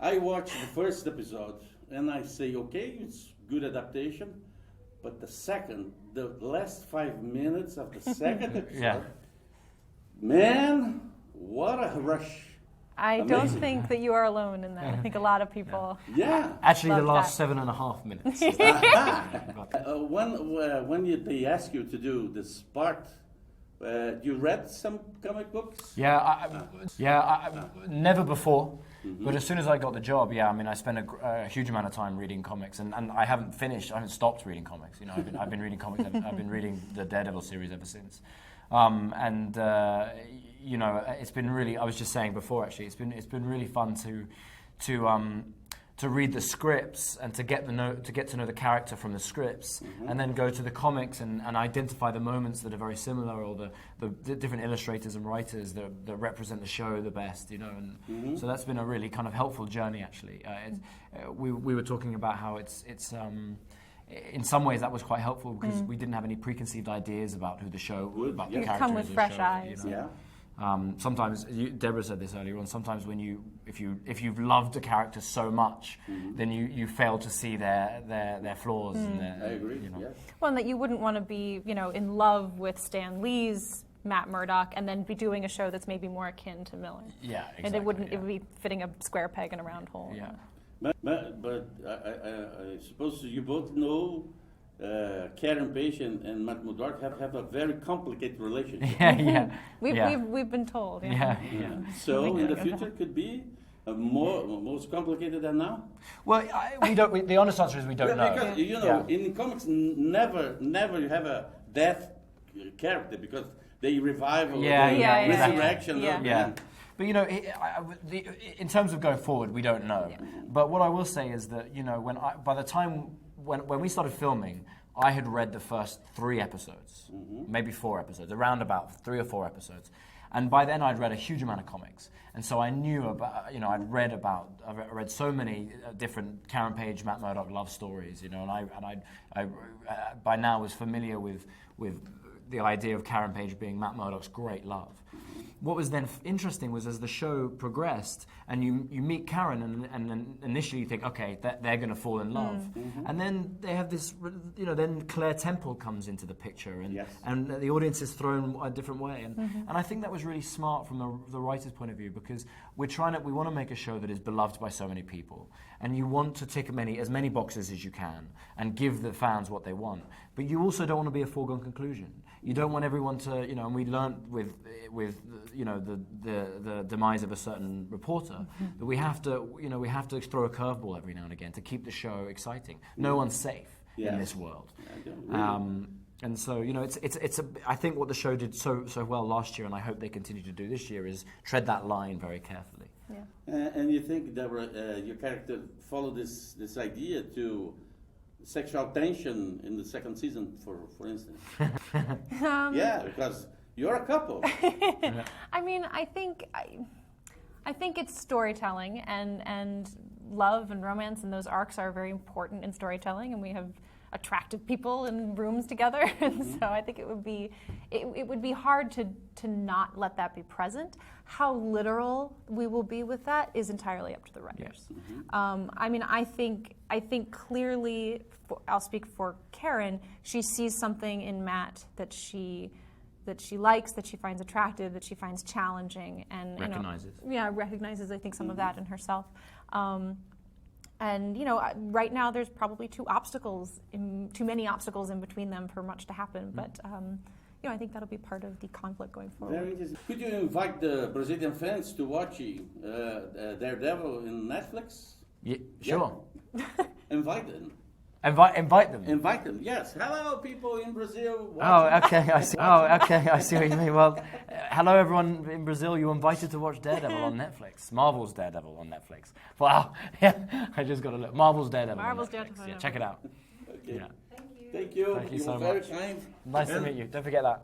I watched the first episode and I say, okay, it's good adaptation, but the last 5 minutes of the second episode, man, what a rush. I Amazing. don't think that you are alone in that. I think a lot of people. Yeah. Actually, the last that. 7.5 minutes. When they ask you to do this part, you read some comic books? Never before. But as soon as I got the job, I spent a huge amount of time reading comics, and I haven't stopped reading comics. You know, I've been reading comics, and I've been reading the Daredevil series ever since. It's been really. I was just saying before, actually, it's been really fun to read the scripts and to get to know the character from the scripts, and then go to the comics and identify the moments that are very similar, or the different illustrators and writers that represent the show the best, you know. And so that's been a really kind of helpful journey, actually. We were talking about how it's in some ways that was quite helpful because we didn't have any preconceived ideas about who the show, about the characters. Come with fresh eyes. You know? Sometimes, Deborah said this earlier on, sometimes if you've loved a character so much, then you fail to see their flaws. And I agree, yes. Well, and that you wouldn't want to be, in love with Stan Lee's Matt Murdoch and then be doing a show that's maybe more akin to Miller. Yeah, exactly. And it would be fitting a square peg in a round hole. Yeah. But I suppose you both know Karen Page and Matt Murdoch have a very complicated relationship. We've been told. Yeah. So in the future could be most complicated than now. Well, we don't. The honest answer is we don't know. Because in comics, never you have a death character because they revive resurrection. Yeah. But in terms of going forward, we don't know. Yeah. But what I will say is that by the time when we started filming, I had read the first 3 episodes, maybe 4 episodes, around about 3 or 4 episodes, and by then I'd read a huge amount of comics, and so I knew about I'd read so many different Karen Page, Matt Murdoch love stories, and I by now was familiar with the idea of Karen Page being Matt Murdoch's great love. What was then interesting was as the show progressed and you meet Karen and initially you think, okay, they're going to fall in love. And then they have this, then Claire Temple comes into the picture and the audience is thrown a different way. And I think that was really smart from the writer's point of view because we want to make a show that is beloved by so many people. And you want to tick as many boxes as you can and give the fans what they want. But you also don't want to be a foregone conclusion. You don't want everyone to, and we learned with the demise of a certain reporter that we have to throw a curveball every now and again to keep the show exciting. No one's safe in this world. And so, I think what the show did so well last year, and I hope they continue to do this year, is tread that line very carefully. Yeah. And you think, Deborah, your character followed this idea to sexual tension in the second season, for instance? Because you're a couple. I mean, I think it's storytelling, and love and romance and those arcs are very important in storytelling, and we have attractive people in rooms together, and so I think it would be hard to not let that be present. How literal we will be with that is entirely up to the writers. I mean, I think clearly, I'll speak for Karen, she sees something in Matt that she likes, that she finds attractive, that she finds challenging, and recognizes I think some of that in herself. And right now there's probably too many obstacles in between them for much to happen. But I think that'll be part of the conflict going forward. Very interesting. Could you invite the Brazilian fans to watch Daredevil in Netflix? Yeah, sure. Invite them. Invite them. Invite them. Yes. Hello, people in Brazil. Okay. I see. I see what you mean. Well, hello, everyone in Brazil. You're invited to watch Daredevil on Netflix. Marvel's Daredevil on Netflix. Wow. Yeah. I just got to look. Marvel's Daredevil. Marvel's on Netflix. Daredevil. Yeah, check it out. Okay. Yeah. Thank you. Thank you so very much. Kind. Nice to meet you. Don't forget that.